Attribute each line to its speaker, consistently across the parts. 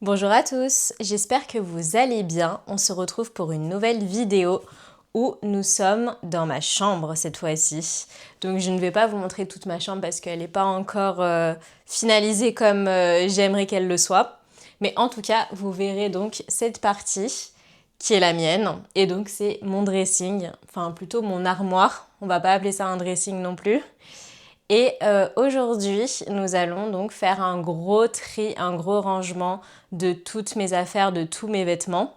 Speaker 1: Bonjour à tous, j'espère que vous allez bien. On se retrouve pour une nouvelle vidéo où nous sommes dans ma chambre cette fois-ci. Donc je ne vais pas vous montrer toute ma chambre parce qu'elle n'est pas encore finalisée comme j'aimerais qu'elle le soit. Mais en tout cas, vous verrez donc cette partie qui est la mienne. Et donc c'est mon dressing, enfin plutôt mon armoire. On va pas appeler ça un dressing non plus. Et aujourd'hui, nous allons donc faire un gros tri, un gros rangement de toutes mes affaires, de tous mes vêtements.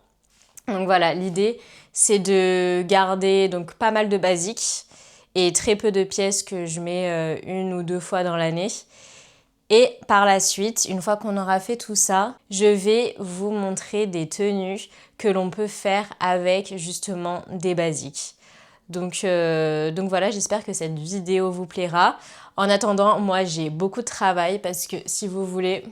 Speaker 1: Donc voilà, l'idée c'est de garder donc pas mal de basiques et très peu de pièces que je mets une ou deux fois dans l'année. Et par la suite, une fois qu'on aura fait tout ça, je vais vous montrer des tenues que l'on peut faire avec justement des basiques. Donc voilà, j'espère que cette vidéo vous plaira. En attendant, moi j'ai beaucoup de travail parce que si vous voulez,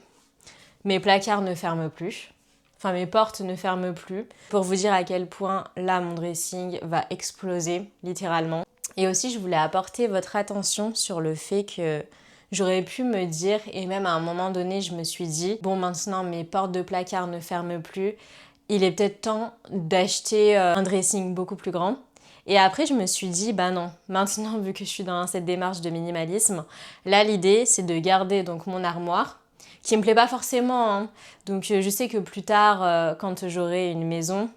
Speaker 1: mes placards ne ferment plus. Enfin, mes portes ne ferment plus. Pour vous dire à quel point là, mon dressing va exploser, littéralement. Et aussi, je voulais apporter votre attention sur le fait que j'aurais pu me dire, et même à un moment donné, je me suis dit, bon, maintenant, mes portes de placard ne ferment plus. Il est peut-être temps d'acheter un dressing beaucoup plus grand. Et après, je me suis dit, bah non, maintenant, vu que je suis dans cette démarche de minimalisme, là, l'idée, c'est de garder donc mon armoire, qui me plaît pas forcément, hein. Donc je sais que plus tard, quand j'aurai une maison,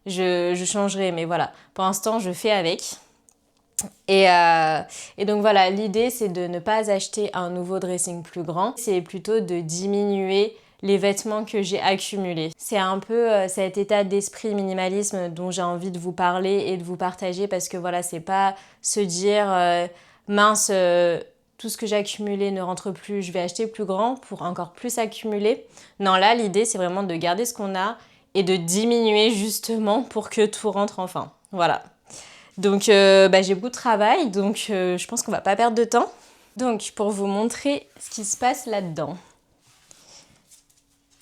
Speaker 1: je changerai. Mais voilà, pour l'instant, je fais avec. Et donc voilà, l'idée, c'est de ne pas acheter un nouveau dressing plus grand. C'est plutôt de diminuer les vêtements que j'ai accumulés. C'est un peu cet état d'esprit minimalisme dont j'ai envie de vous parler et de vous partager parce que voilà, c'est pas se dire mince, tout ce que j'ai accumulé ne rentre plus, je vais acheter plus grand pour encore plus accumuler. Non, là, l'idée, c'est vraiment de garder ce qu'on a et de diminuer justement pour que tout rentre enfin. Voilà. Donc j'ai beaucoup de travail, donc je pense qu'on va pas perdre de temps. Donc pour vous montrer ce qui se passe là-dedans.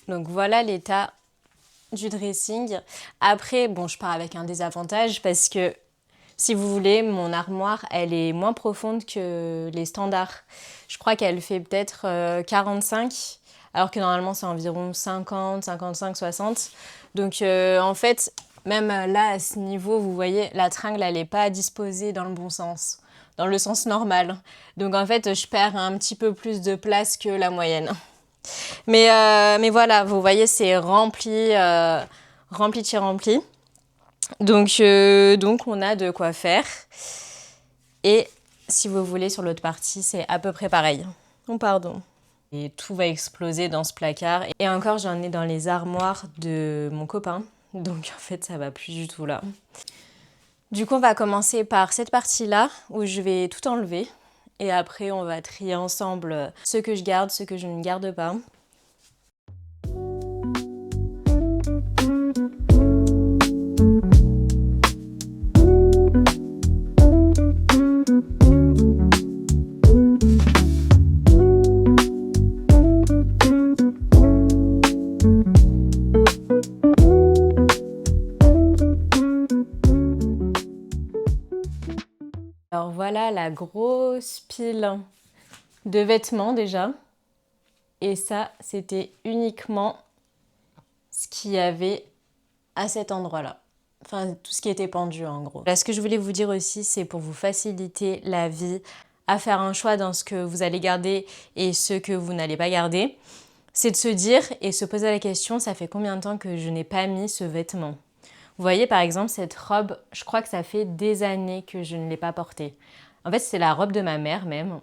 Speaker 1: Donc voilà l'état du dressing. Après, bon, je pars avec un désavantage parce que si vous voulez, mon armoire, elle est moins profonde que les standards. Je crois qu'elle fait peut-être 45, alors que normalement c'est environ 50, 55, 60. Donc en fait, même là, à ce niveau, vous voyez, la tringle, elle n'est pas disposée dans le bon sens, dans le sens normal. Donc en fait, je perds un petit peu plus de place que la moyenne. Mais voilà, vous voyez, c'est rempli, rempli de chez rempli. Donc on a de quoi faire. Et si vous voulez, sur l'autre partie, c'est à peu près pareil. Oh pardon. Et tout va exploser dans ce placard. Et encore, j'en ai dans les armoires de mon copain. Donc en fait, ça va plus du tout là. Du coup, on va commencer par cette partie-là où je vais tout enlever. Et après, on va trier ensemble ce que je garde, ce que je ne garde pas. Alors voilà la grosse pile de vêtements déjà. Et ça, c'était uniquement ce qu'il y avait à cet endroit-là. Enfin, tout ce qui était pendu en gros. Là, ce que je voulais vous dire aussi, c'est pour vous faciliter la vie à faire un choix dans ce que vous allez garder et ce que vous n'allez pas garder. C'est de se dire et se poser la question, ça fait combien de temps que je n'ai pas mis ce vêtement ? Vous voyez par exemple cette robe, je crois que ça fait des années que je ne l'ai pas portée. En fait, c'est la robe de ma mère même.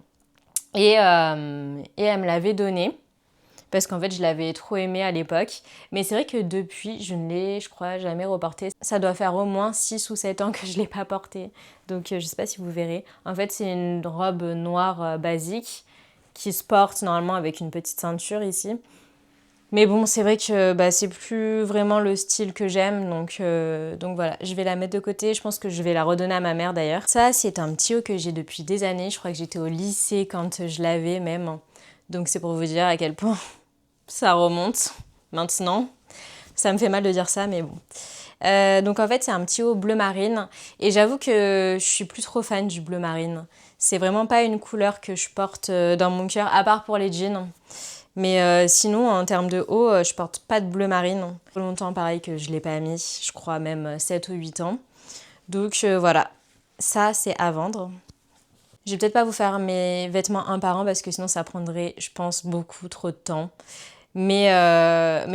Speaker 1: Et elle me l'avait donnée parce qu'en fait, je l'avais trop aimée à l'époque. Mais c'est vrai que depuis, je ne l'ai, je crois, jamais reportée. Ça doit faire au moins 6 ou 7 ans que je ne l'ai pas portée. Donc, je ne sais pas si vous verrez. En fait, c'est une robe noire basique qui se porte normalement avec une petite ceinture ici. Mais bon, c'est vrai que c'est plus vraiment le style que j'aime, donc voilà, je vais la mettre de côté. Je pense que je vais la redonner à ma mère d'ailleurs. Ça, c'est un petit haut que j'ai depuis des années. Je crois que j'étais au lycée quand je l'avais même. Donc c'est pour vous dire à quel point ça remonte maintenant. Ça me fait mal de dire ça, mais bon. Donc en fait, c'est un petit haut bleu marine. Et j'avoue que je suis plus trop fan du bleu marine. C'est vraiment pas une couleur que je porte dans mon cœur, à part pour les jeans. Mais sinon, en termes de haut, je porte pas de bleu marine. Pour longtemps, pareil, que je l'ai pas mis. Je crois même 7 ou 8 ans. Donc voilà, ça c'est à vendre. Je vais peut-être pas vous faire mes vêtements un par un parce que sinon ça prendrait, je pense, beaucoup trop de temps. Mais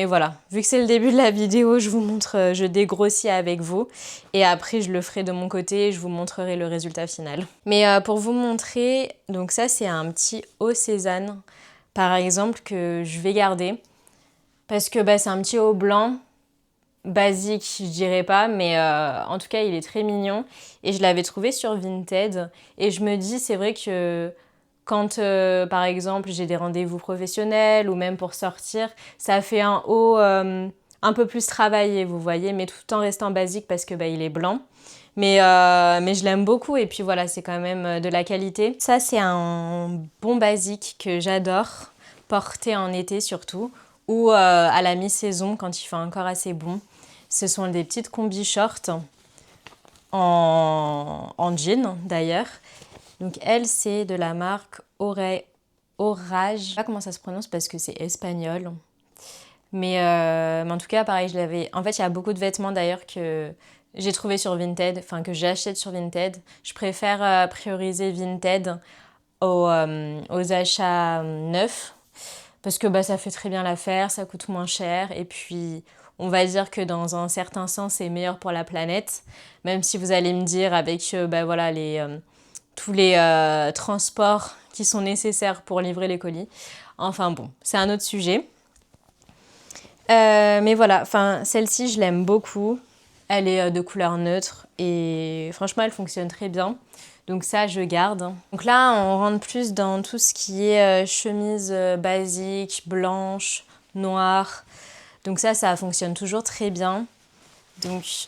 Speaker 1: voilà, vu que c'est le début de la vidéo, je vous montre, je dégrossis avec vous. Et après, je le ferai de mon côté et je vous montrerai le résultat final. Mais pour vous montrer, donc ça c'est un petit haut Cézanne, par exemple, que je vais garder. Parce que c'est un petit haut blanc, basique, je dirais pas, mais en tout cas, il est très mignon. Et je l'avais trouvé sur Vinted. Et je me dis, c'est vrai que quand, par exemple, j'ai des rendez-vous professionnels ou même pour sortir, ça fait un haut un peu plus travaillé, vous voyez, mais tout en restant basique parce que il est blanc. Mais je l'aime beaucoup et puis voilà, c'est quand même de la qualité. Ça, c'est un bon basique que j'adore porter en été surtout ou à la mi-saison quand il fait encore assez bon. Ce sont des petites combi shorts en jean d'ailleurs. Donc elle, c'est de la marque Orage. Je sais pas comment ça se prononce parce que c'est espagnol. Mais en tout cas, pareil, je l'avais... En fait, il y a beaucoup de vêtements d'ailleurs que j'ai trouvé sur Vinted, enfin que j'achète sur Vinted. Je préfère prioriser Vinted aux achats neufs parce que ça fait très bien l'affaire, ça coûte moins cher et puis on va dire que dans un certain sens c'est meilleur pour la planète, même si vous allez me dire avec voilà, tous les transports qui sont nécessaires pour livrer les colis. Enfin bon, c'est un autre sujet. Mais voilà, celle-ci je l'aime beaucoup. Elle est de couleur neutre et franchement elle fonctionne très bien. Donc ça, je garde. Donc là, on rentre plus dans tout ce qui est chemise basique, blanche, noire. Donc ça fonctionne toujours très bien. Donc...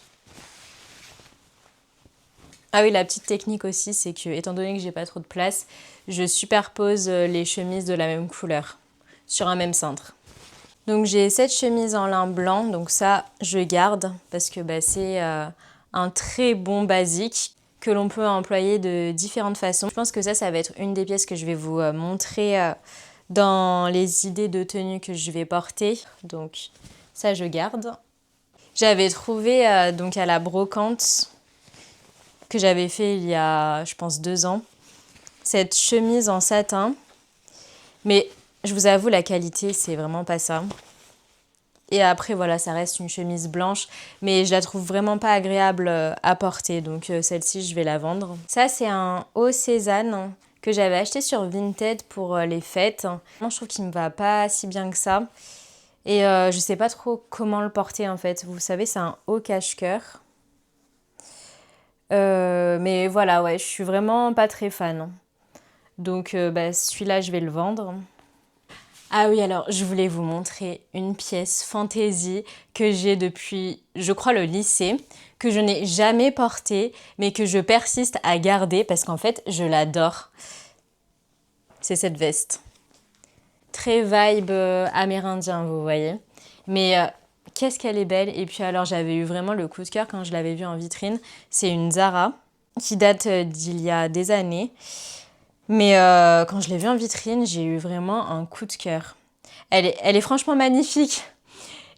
Speaker 1: Ah oui, la petite technique aussi, c'est que, étant donné que j'ai pas trop de place, je superpose les chemises de la même couleur sur un même cintre. Donc j'ai cette chemise en lin blanc, donc ça, je garde parce que c'est un très bon basique que l'on peut employer de différentes façons. Je pense que ça va être une des pièces que je vais vous montrer dans les idées de tenue que je vais porter. Donc ça, je garde. J'avais trouvé donc à la brocante que j'avais fait il y a, je pense, 2 ans, cette chemise en satin. Mais je vous avoue, la qualité, c'est vraiment pas ça. Et après, voilà, ça reste une chemise blanche, mais je la trouve vraiment pas agréable à porter. Donc celle-ci, je vais la vendre. Ça, c'est un haut Cézanne que j'avais acheté sur Vinted pour les fêtes. Moi, je trouve qu'il me va pas si bien que ça. Et je sais pas trop comment le porter, en fait. Vous savez, c'est un haut cache-cœur. Mais voilà, ouais, je suis vraiment pas très fan. Donc celui-là, je vais le vendre. Ah oui, alors je voulais vous montrer une pièce fantaisie que j'ai depuis, je crois, le lycée, que je n'ai jamais portée, mais que je persiste à garder parce qu'en fait, je l'adore. C'est cette veste. Très vibe amérindien, vous voyez. Mais qu'est-ce qu'elle est belle. Et puis alors, j'avais eu vraiment le coup de cœur quand je l'avais vue en vitrine. C'est une Zara qui date d'il y a des années. Mais quand je l'ai vue en vitrine, j'ai eu vraiment un coup de cœur. Elle est franchement magnifique.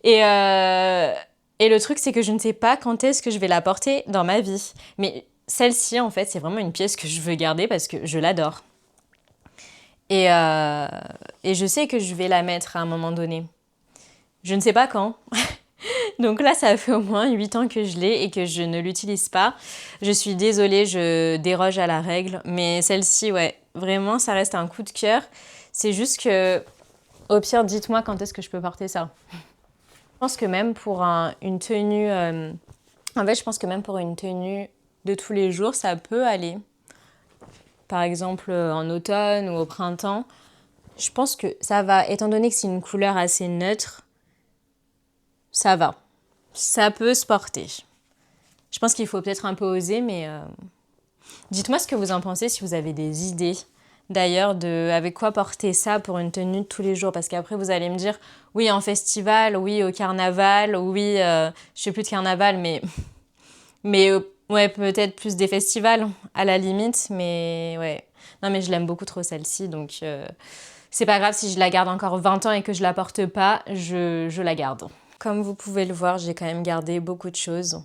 Speaker 1: Et le truc, c'est que je ne sais pas quand est-ce que je vais la porter dans ma vie. Mais celle-ci, en fait, c'est vraiment une pièce que je veux garder parce que je l'adore. Et je sais que je vais la mettre à un moment donné. Je ne sais pas quand. Donc là, ça fait au moins 8 ans que je l'ai et que je ne l'utilise pas. Je suis désolée, je déroge à la règle. Mais celle-ci, ouais, vraiment, ça reste un coup de cœur. C'est juste que, au pire, dites-moi quand est-ce que je peux porter ça. Je pense que même pour une tenue... En fait, je pense que même pour une tenue de tous les jours, ça peut aller. Par exemple, en automne ou au printemps. Je pense que ça va, étant donné que c'est une couleur assez neutre, ça va. Ça peut se porter. Je pense qu'il faut peut-être un peu oser, mais dites-moi ce que vous en pensez, si vous avez des idées. D'ailleurs, avec quoi porter ça pour une tenue de tous les jours. Parce qu'après, vous allez me dire, oui, en festival, oui, au carnaval, oui, je fais plus de carnaval, mais ouais, peut-être plus des festivals, à la limite. Mais ouais, non, mais je l'aime beaucoup trop celle-ci, donc c'est pas grave si je la garde encore 20 ans et que je la porte pas, je la garde. Comme vous pouvez le voir, j'ai quand même gardé beaucoup de choses.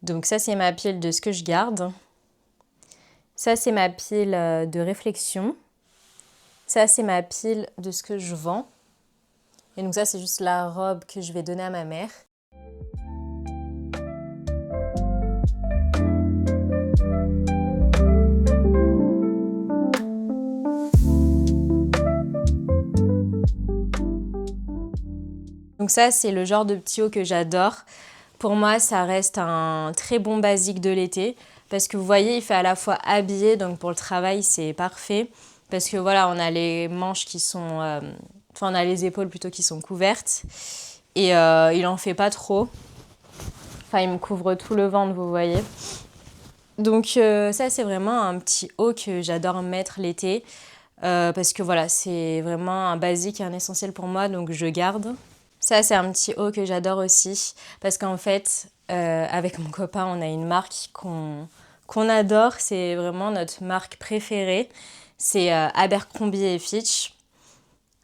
Speaker 1: Donc ça, c'est ma pile de ce que je garde. Ça, c'est ma pile de réflexion. Ça, c'est ma pile de ce que je vends. Et donc ça, c'est juste la robe que je vais donner à ma mère. Donc ça, c'est le genre de petit haut que j'adore. Pour moi, ça reste un très bon basique de l'été. Parce que vous voyez, il fait à la fois habillé, donc pour le travail, c'est parfait. Parce que voilà, on a les manches qui sont... Enfin, on a les épaules plutôt qui sont couvertes. Et il en fait pas trop. Enfin, il me couvre tout le ventre, vous voyez. Donc ça, c'est vraiment un petit haut que j'adore mettre l'été. Parce que voilà, c'est vraiment un basique et un essentiel pour moi, donc je garde. Ça, c'est un petit haut que j'adore aussi. Parce qu'en fait, avec mon copain, on a une marque qu'on adore. C'est vraiment notre marque préférée. C'est Abercrombie & Fitch.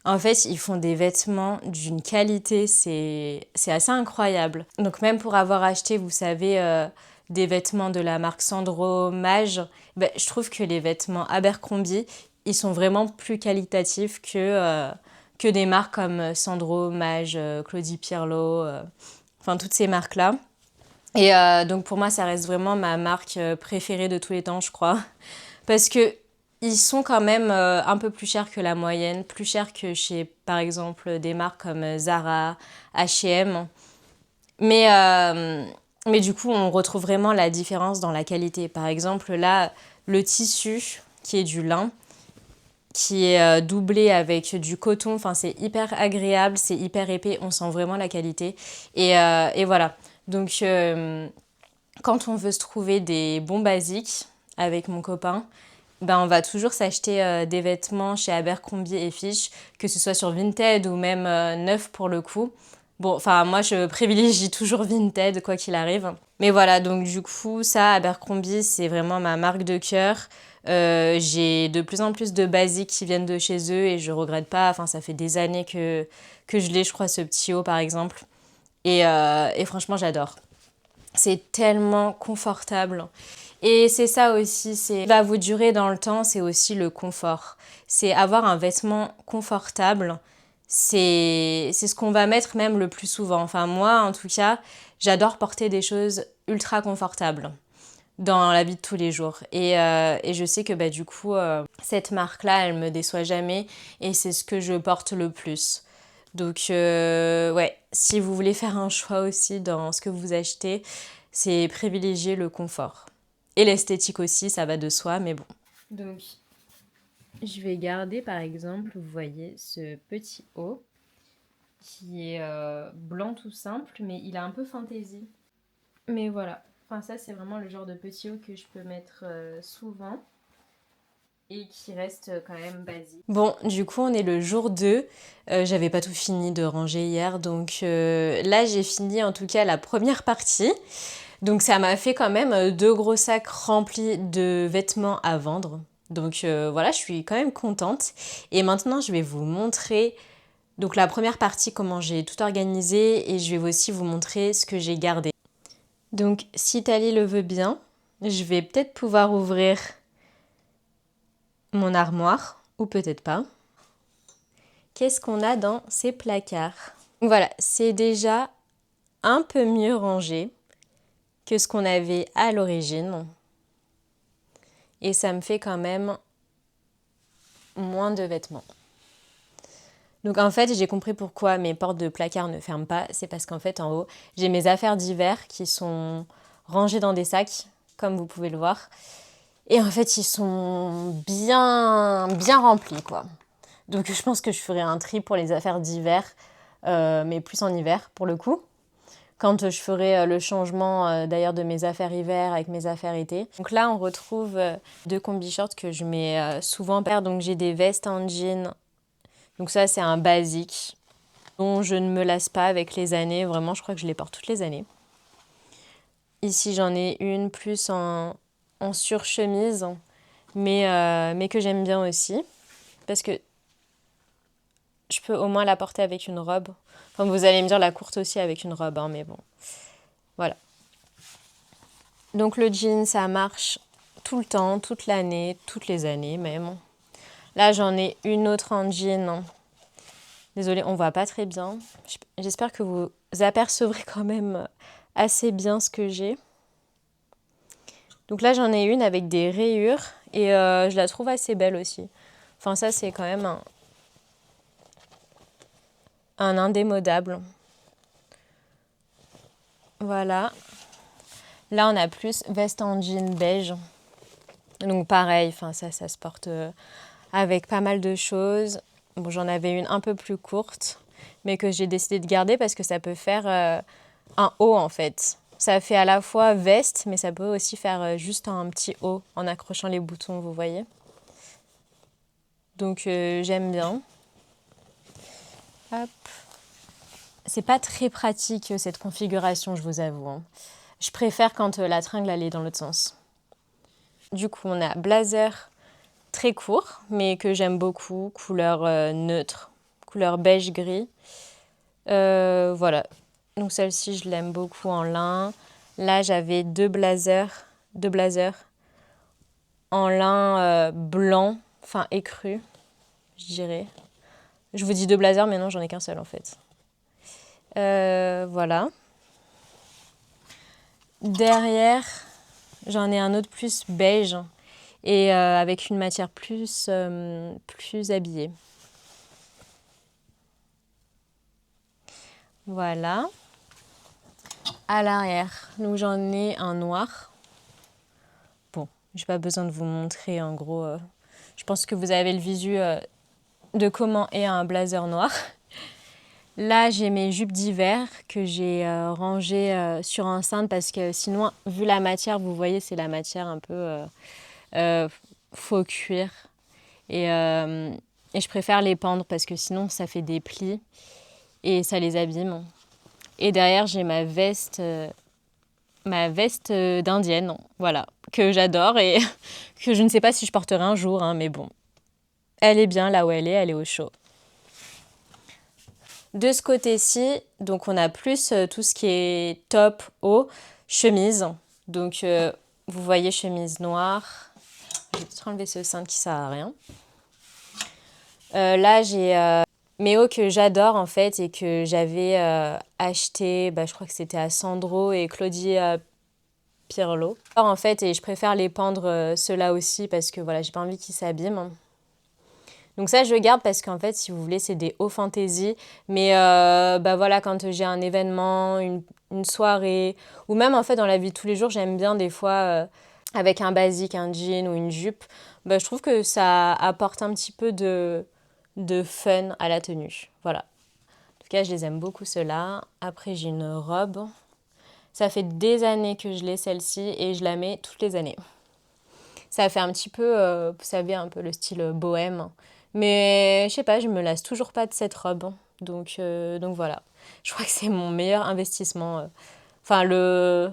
Speaker 1: En fait, ils font des vêtements d'une qualité, c'est assez incroyable. Donc même pour avoir acheté, vous savez, des vêtements de la marque Sandro, Maje, ben, je trouve que les vêtements Abercrombie, ils sont vraiment plus qualitatifs que des marques comme Sandro, Maje, Claudie Pierlot, enfin toutes ces marques-là. Et donc pour moi, ça reste vraiment ma marque préférée de tous les temps, je crois. Parce que ils sont quand même un peu plus chers que la moyenne, plus chers que chez, par exemple, des marques comme Zara, H&M. Mais du coup, on retrouve vraiment la différence dans la qualité. Par exemple, là, le tissu, qui est du lin, qui est doublé avec du coton, enfin, c'est hyper agréable, c'est hyper épais, on sent vraiment la qualité. Et voilà. Donc, quand on veut se trouver des bons basiques avec mon copain, ben on va toujours s'acheter des vêtements chez Abercrombie & Fitch, que ce soit sur Vinted ou même neuf pour le coup. Bon, enfin, moi, je privilégie toujours Vinted, quoi qu'il arrive. Mais voilà, donc du coup, ça, Abercrombie, c'est vraiment ma marque de cœur. J'ai de plus en plus de basiques qui viennent de chez eux et je regrette pas. Enfin, ça fait des années que je l'ai, je crois, ce petit haut, par exemple. Et franchement, j'adore. C'est tellement confortable. Et c'est ça aussi, c'est va vous durer dans le temps, c'est aussi le confort. C'est avoir un vêtement confortable, c'est ce qu'on va mettre même le plus souvent. Enfin moi en tout cas, j'adore porter des choses ultra confortables dans la vie de tous les jours. Et je sais que bah, du coup, cette marque-là, elle me déçoit jamais et c'est ce que je porte le plus. Donc ouais, si vous voulez faire un choix aussi dans ce que vous achetez, c'est privilégier le confort. Et l'esthétique aussi, ça va de soi, mais bon. Donc, je vais garder par exemple, vous voyez, ce petit haut qui est blanc tout simple, mais il a un peu fantaisie. Mais voilà, enfin ça c'est vraiment le genre de petit haut que je peux mettre souvent et qui reste quand même basique. Bon, du coup on est le jour 2, j'avais pas tout fini de ranger hier, donc là j'ai fini en tout cas la première partie. Donc ça m'a fait quand même 2 gros sacs remplis de vêtements à vendre. Donc voilà, je suis quand même contente. Et maintenant, je vais vous montrer donc la première partie, comment j'ai tout organisé, et je vais aussi vous montrer ce que j'ai gardé. Donc si Thalie le veut bien, je vais peut-être pouvoir ouvrir mon armoire, ou peut-être pas. Qu'est-ce qu'on a dans ces placards? Voilà, c'est déjà un peu mieux rangé que ce qu'on avait à l'origine. Et ça me fait quand même moins de vêtements. Donc en fait, j'ai compris pourquoi mes portes de placard ne ferment pas. C'est parce qu'en fait, en haut, j'ai mes affaires d'hiver qui sont rangées dans des sacs, comme vous pouvez le voir. Et en fait, ils sont bien remplis, quoi. Donc je pense que je ferai un tri pour les affaires d'hiver, mais plus en hiver, pour le coup. Quand je ferai le changement d'ailleurs de mes affaires hiver avec mes affaires été. Donc là, on retrouve 2 combi-shorts que je mets souvent. Donc j'ai des vestes en jean. Donc ça, c'est un basique dont je ne me lasse pas avec les années. Vraiment, je crois que je les porte toutes les années. Ici, j'en ai une plus en surchemise, mais que j'aime bien aussi. Parce que je peux au moins la porter avec une robe. Enfin, vous allez me dire la courte aussi avec une robe, hein, mais bon. Voilà. Donc le jean, ça marche tout le temps, toute l'année, toutes les années même. Là, j'en ai une autre en jean. Désolée, on voit pas très bien. J'espère que vous apercevrez quand même assez bien ce que j'ai. Donc là, j'en ai une avec des rayures et je la trouve assez belle aussi. Enfin, ça, c'est quand même un indémodable. Voilà. Là, on a plus veste en jean beige. Donc pareil, enfin ça se porte avec pas mal de choses. Bon, j'en avais une un peu plus courte, mais que j'ai décidé de garder parce que ça peut faire un haut en fait. Ça fait à la fois veste, mais ça peut aussi faire juste un petit haut en accrochant les boutons, vous voyez. Donc j'aime bien. Hop. C'est pas très pratique cette configuration, je vous avoue, hein. Je préfère quand la tringle elle est dans l'autre sens. Du coup, on a blazer très court, mais que j'aime beaucoup, couleur neutre, couleur beige-gris. Voilà, donc celle-ci, je l'aime beaucoup en lin. Là, j'avais deux blazers en lin blanc, enfin écru, je dirais. Je vous dis deux blazers, mais non, j'en ai qu'un seul en fait. Voilà. Derrière, j'en ai un autre plus beige et avec une matière plus habillée. Voilà. À l'arrière, donc j'en ai un noir. Bon, j'ai pas besoin de vous montrer en gros. Je pense que vous avez le visu de comment est un blazer noir. Là, j'ai mes jupes d'hiver que j'ai rangées sur un cintre parce que sinon, vu la matière, vous voyez, c'est la matière un peu faux cuir. Et je préfère les pendre parce que sinon, ça fait des plis et ça les abîme. Et derrière, j'ai ma veste d'indienne, voilà, que j'adore et que je ne sais pas si je porterai un jour, hein, mais bon, elle est bien là où elle est au chaud. De ce côté-ci, donc on a plus tout ce qui est top, haut, chemise. Donc vous voyez chemise noire. Je vais peut-être enlever ce cintre qui sert à rien. Là j'ai mes hauts que j'adore en fait et que j'avais acheté, je crois que c'était à Sandro et Claudie Pirlo. En fait, et je préfère les pendre ceux-là aussi parce que voilà, j'ai pas envie qu'ils s'abîment. Donc ça, je le garde parce qu'en fait, si vous voulez, c'est des hauts fantaisie. Mais voilà, quand j'ai un événement, une soirée, ou même en fait dans la vie de tous les jours, j'aime bien des fois, avec un basique, un jean ou une jupe, je trouve que ça apporte un petit peu de fun à la tenue. Voilà. En tout cas, je les aime beaucoup ceux-là. Après, j'ai une robe. Ça fait des années que je l'ai celle-ci et je la mets toutes les années. Ça fait un petit peu, vous savez, un peu le style bohème. Mais je sais pas, je me lasse toujours pas de cette robe. Donc voilà. Je crois que c'est mon meilleur investissement. Enfin, je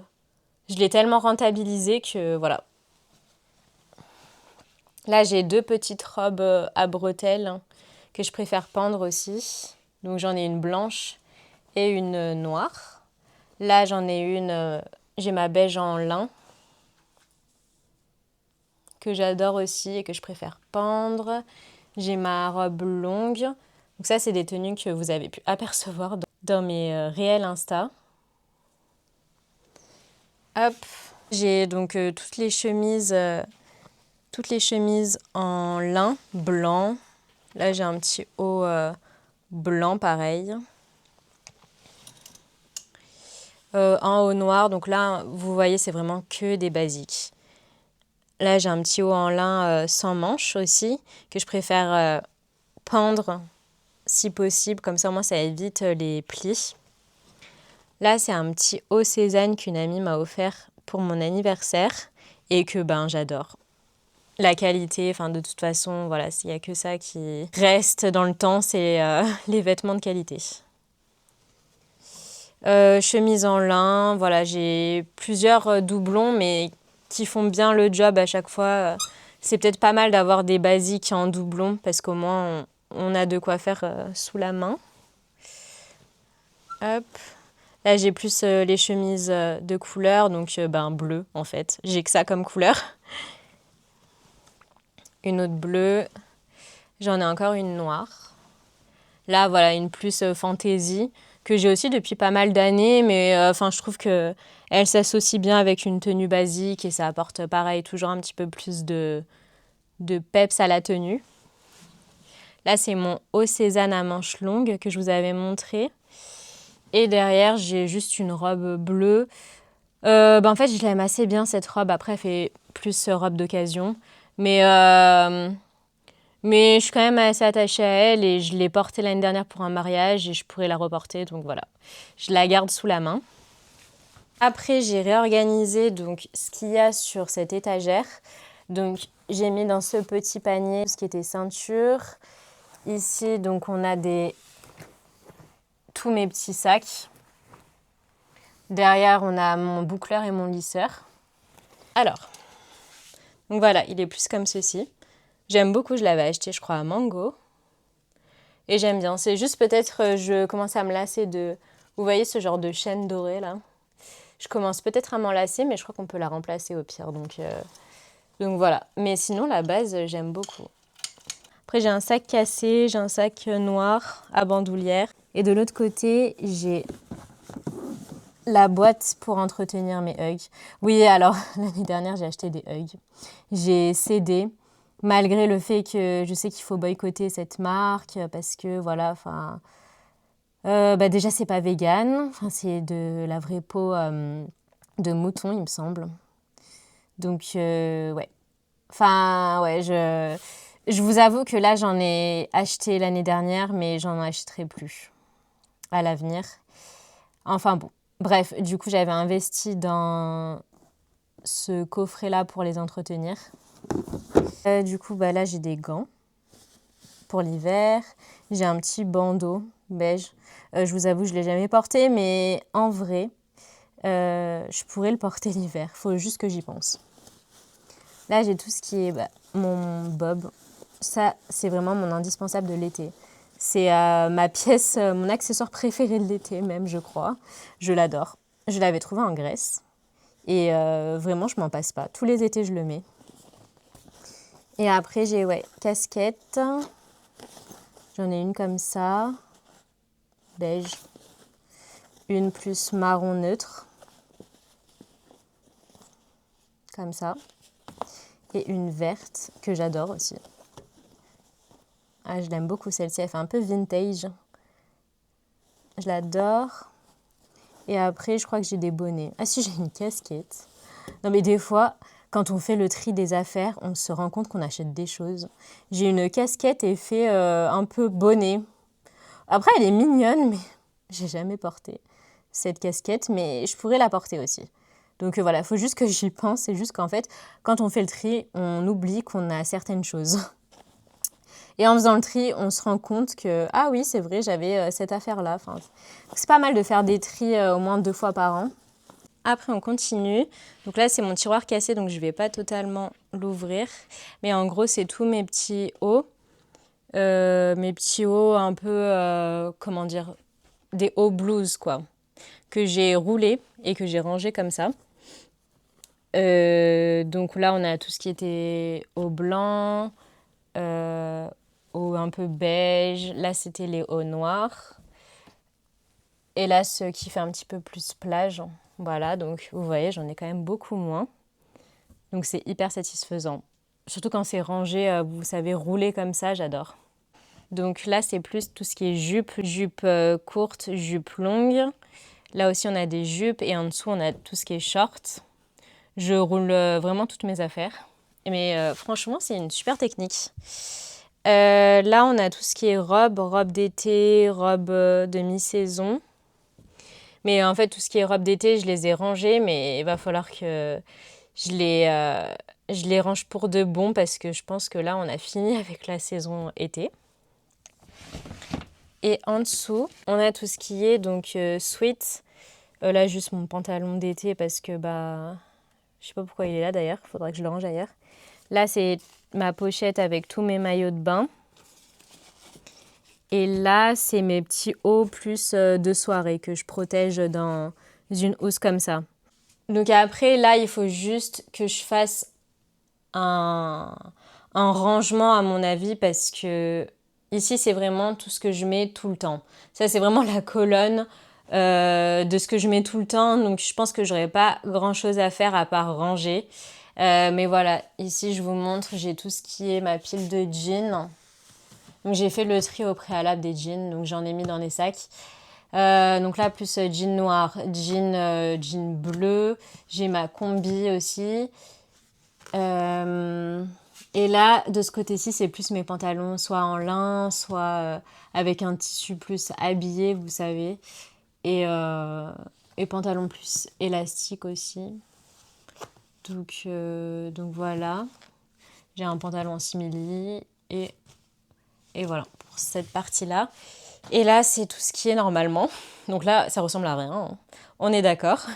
Speaker 1: l'ai tellement rentabilisé que voilà. Là, j'ai deux petites robes à bretelles que je préfère pendre aussi. Donc j'en ai une blanche et une noire. Là, j'en ai une, j'ai ma beige en lin que j'adore aussi et que je préfère pendre. J'ai ma robe longue. Donc ça, c'est des tenues que vous avez pu apercevoir dans mes réels Insta. Hop. J'ai donc toutes les chemises en lin blanc. Là, j'ai un petit haut blanc pareil. En haut noir, donc là, vous voyez, c'est vraiment que des basiques. Là, j'ai un petit haut en lin sans manches aussi, que je préfère pendre si possible, comme ça au moins ça évite les plis. Là, c'est un petit haut Cézanne qu'une amie m'a offert pour mon anniversaire et que j'adore. La qualité, de toute façon, voilà, s'il n'y a que ça qui reste dans le temps, c'est les vêtements de qualité. Chemise en lin, voilà, j'ai plusieurs doublons, mais qui font bien le job à chaque fois. C'est peut-être pas mal d'avoir des basiques en doublon, parce qu'au moins on a de quoi faire sous la main. Hop. Là, j'ai plus les chemises de couleur, donc bleu en fait. J'ai que ça comme couleur. Une autre bleue. J'en ai encore une noire. Là, voilà, une plus fantaisie que j'ai aussi depuis pas mal d'années, mais je trouve que elle s'associe bien avec une tenue basique et ça apporte pareil toujours un petit peu plus de peps à la tenue. Là, c'est mon haut Cézanne à manches longues que je vous avais montré. Et derrière, j'ai juste une robe bleue. En fait, je l'aime assez bien cette robe. Après, elle fait plus robe d'occasion. Mais je suis quand même assez attachée à elle et je l'ai portée l'année dernière pour un mariage et je pourrais la reporter. Donc voilà, je la garde sous la main. Après, j'ai réorganisé donc ce qu'il y a sur cette étagère. Donc, j'ai mis dans ce petit panier ce qui était ceinture. Ici, donc, on a tous mes petits sacs. Derrière, on a mon boucleur et mon lisseur. Alors, donc voilà, il est plus comme ceci. J'aime beaucoup, je l'avais acheté, je crois, à Mango. Et j'aime bien. C'est juste peut-être, je commence à me lasser de... Vous voyez ce genre de chaîne dorée, là? Je commence peut-être à m'en lasser, mais je crois qu'on peut la remplacer au pire. Donc voilà. Mais sinon, la base, j'aime beaucoup. Après, j'ai un sac cassé, j'ai un sac noir à bandoulière. Et de l'autre côté, j'ai la boîte pour entretenir mes Ugg. Oui, alors, l'année dernière, j'ai acheté des Ugg. J'ai cédé, malgré le fait que je sais qu'il faut boycotter cette marque, parce que, voilà, déjà, c'est pas vegan. C'est de la vraie peau de mouton, il me semble. Donc, ouais. Je vous avoue que là, j'en ai acheté l'année dernière, mais j'en achèterai plus à l'avenir. Enfin bon. Bref, du coup, j'avais investi dans ce coffret-là pour les entretenir. Du coup, là, j'ai des gants pour l'hiver. J'ai un petit bandeau beige. Je vous avoue, je ne l'ai jamais porté, mais en vrai, je pourrais le porter l'hiver. Il faut juste que j'y pense. Là, j'ai tout ce qui est mon bob. Ça, c'est vraiment mon indispensable de l'été. C'est ma pièce, mon accessoire préféré de l'été même, je crois. Je l'adore. Je l'avais trouvé en Grèce. Et vraiment, je m'en passe pas. Tous les étés, je le mets. Et après, j'ai, casquette. J'en ai une comme ça, beige. Une plus marron neutre. Comme ça. Et une verte, que j'adore aussi. Ah, je l'aime beaucoup celle-ci, elle fait un peu vintage. Je l'adore. Et après, je crois que j'ai des bonnets. Ah si, j'ai une casquette. Non mais des fois, quand on fait le tri des affaires, on se rend compte qu'on achète des choses. J'ai une casquette et fait un peu bonnet. Après, elle est mignonne, mais j'ai jamais porté cette casquette, mais je pourrais la porter aussi. Donc voilà, il faut juste que j'y pense. C'est juste qu'en fait, quand on fait le tri, on oublie qu'on a certaines choses. Et en faisant le tri, on se rend compte que, ah oui, c'est vrai, j'avais cette affaire-là. C'est pas mal de faire des tris au moins 2 fois par an. Après, on continue. Donc là, c'est mon tiroir cassé, donc je ne vais pas totalement l'ouvrir. Mais en gros, c'est tous mes petits hauts. Mes petits hauts un peu, comment dire, des hauts blues, quoi. Que j'ai roulés et que j'ai rangés comme ça. Donc là, on a tout ce qui était hauts blancs, hauts un peu beige. Là, c'était les hauts noirs. Et là, ce qui fait un petit peu plus plage. Voilà, donc vous voyez, j'en ai quand même beaucoup moins. Donc c'est hyper satisfaisant. Surtout quand c'est rangé, vous savez, rouler comme ça, j'adore. Donc là, c'est plus tout ce qui est jupe courte, jupe longue. Là aussi, on a des jupes et en dessous, on a tout ce qui est short. Je roule vraiment toutes mes affaires. Mais franchement, c'est une super technique. Là, on a tout ce qui est robe d'été, robe de mi-saison. Mais en fait, tout ce qui est robe d'été, je les ai rangées, mais il va falloir que je les range pour de bon parce que je pense que là, on a fini avec la saison été. Et en dessous, on a tout ce qui est donc sweat. Là, juste mon pantalon d'été parce que je sais pas pourquoi il est là d'ailleurs. Il faudrait que je le range ailleurs. Là, c'est ma pochette avec tous mes maillots de bain. Et là, c'est mes petits hauts plus de soirée que je protège dans une housse comme ça. Donc après, là, il faut juste que je fasse un rangement à mon avis parce que ici, c'est vraiment tout ce que je mets tout le temps. Ça, c'est vraiment la colonne de ce que je mets tout le temps. Donc je pense que j'aurais pas grand-chose à faire à part ranger. Mais voilà, ici, je vous montre, j'ai tout ce qui est ma pile de jeans. Donc j'ai fait le tri au préalable des jeans, donc j'en ai mis dans des sacs. Donc là, plus jean noir, jean bleu. J'ai ma combi aussi. Et là, de ce côté-ci, c'est plus mes pantalons, soit en lin, soit avec un tissu plus habillé, vous savez. Et pantalons plus élastiques aussi. Donc voilà. J'ai un pantalon en simili et voilà pour cette partie-là. Et là, c'est tout ce qui est normalement. Donc là, ça ressemble à rien, hein. On est d'accord.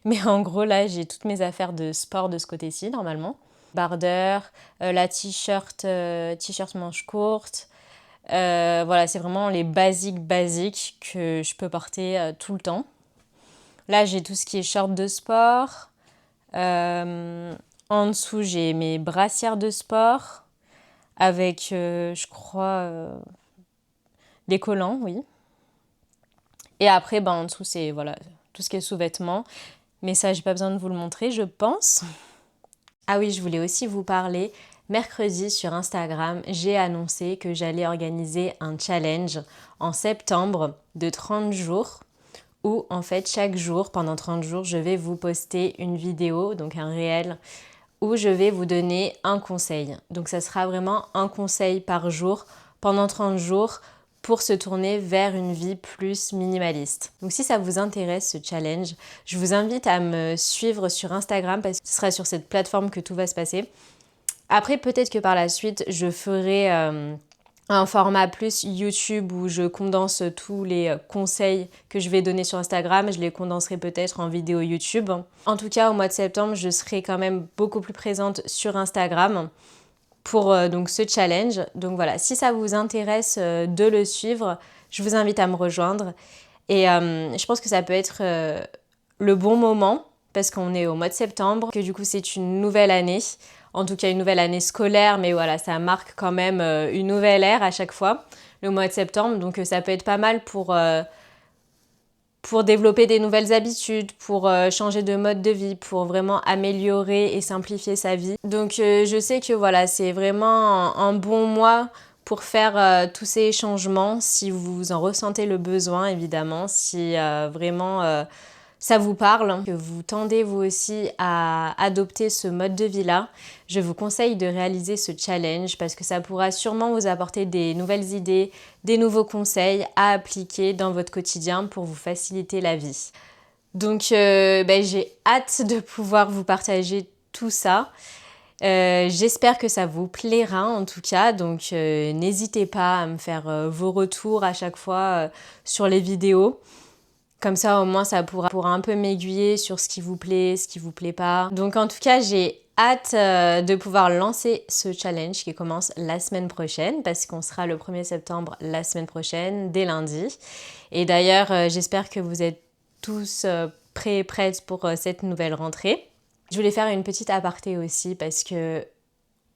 Speaker 1: Mais en gros, là, j'ai toutes mes affaires de sport de ce côté-ci, normalement. Bardeur, la t-shirt manche courte. Voilà, c'est vraiment les basiques que je peux porter tout le temps. Là, j'ai tout ce qui est short de sport. En dessous, j'ai mes brassières de sport avec, je crois, des collants, oui. Et après, ben, en dessous, c'est voilà, tout ce qui est sous-vêtements. Mais ça, j'ai pas besoin de vous le montrer, je pense. Ah oui, je voulais aussi vous parler. Mercredi sur Instagram, j'ai annoncé que j'allais organiser un challenge en septembre de 30 jours où en fait chaque jour, pendant 30 jours, je vais vous poster une vidéo, donc un réel, où je vais vous donner un conseil. Donc ça sera vraiment un conseil par jour pendant 30 jours pour se tourner vers une vie plus minimaliste. Donc si ça vous intéresse ce challenge, je vous invite à me suivre sur Instagram parce que ce sera sur cette plateforme que tout va se passer. Après, peut-être que par la suite, je ferai un format plus YouTube où je condense tous les conseils que je vais donner sur Instagram. Je les condenserai peut-être en vidéo YouTube. En tout cas, au mois de septembre, je serai quand même beaucoup plus présente sur Instagram pour donc ce challenge. Donc voilà, si ça vous intéresse de le suivre, je vous invite à me rejoindre. Et je pense que ça peut être le bon moment parce qu'on est au mois de septembre, que du coup c'est une nouvelle année. En tout cas une nouvelle année scolaire, mais voilà, ça marque quand même une nouvelle ère à chaque fois, le mois de septembre. Donc ça peut être pas mal pour développer des nouvelles habitudes, pour changer de mode de vie, pour vraiment améliorer et simplifier sa vie. Donc je sais que voilà, c'est vraiment un bon mois pour faire tous ces changements, si vous en ressentez le besoin évidemment, si vraiment ça vous parle, que vous tendez vous aussi à adopter ce mode de vie-là, je vous conseille de réaliser ce challenge parce que ça pourra sûrement vous apporter des nouvelles idées, des nouveaux conseils à appliquer dans votre quotidien pour vous faciliter la vie. Donc j'ai hâte de pouvoir vous partager tout ça. J'espère que ça vous plaira en tout cas, donc n'hésitez pas à me faire vos retours à chaque fois sur les vidéos. Comme ça, au moins, ça pourra un peu m'aiguiller sur ce qui vous plaît, ce qui vous plaît pas. Donc, en tout cas, j'ai hâte de pouvoir lancer ce challenge qui commence la semaine prochaine parce qu'on sera le 1er septembre la semaine prochaine, dès lundi. Et d'ailleurs, j'espère que vous êtes tous prêts et prêtes pour cette nouvelle rentrée. Je voulais faire une petite aparté aussi parce que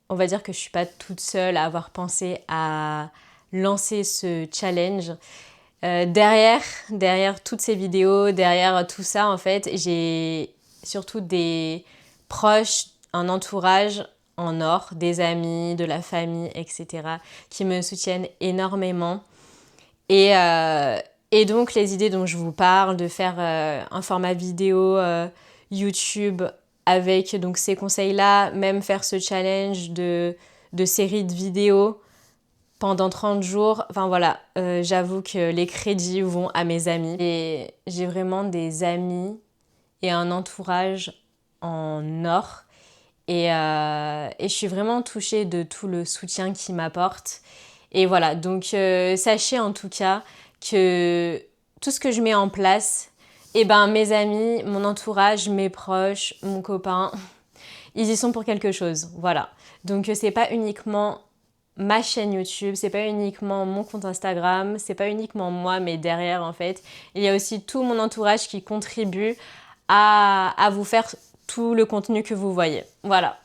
Speaker 1: on va dire que je suis pas toute seule à avoir pensé à lancer ce challenge. Derrière toutes ces vidéos, derrière tout ça, en fait, j'ai surtout des proches, un entourage en or, des amis, de la famille, etc., qui me soutiennent énormément. Et donc, les idées dont je vous parle, de faire un format vidéo YouTube avec donc ces conseils-là, même faire ce challenge de série de vidéos, pendant 30 jours, enfin voilà, j'avoue que les crédits vont à mes amis. Et j'ai vraiment des amis et un entourage en or. Et je suis vraiment touchée de tout le soutien qu'ils m'apportent. Et voilà, donc sachez en tout cas que tout ce que je mets en place, eh ben mes amis, mon entourage, mes proches, mon copain, ils y sont pour quelque chose, voilà. Donc c'est pas uniquement ma chaîne YouTube, c'est pas uniquement mon compte Instagram, c'est pas uniquement moi, mais derrière en fait, il y a aussi tout mon entourage qui contribue à vous faire tout le contenu que vous voyez. Voilà.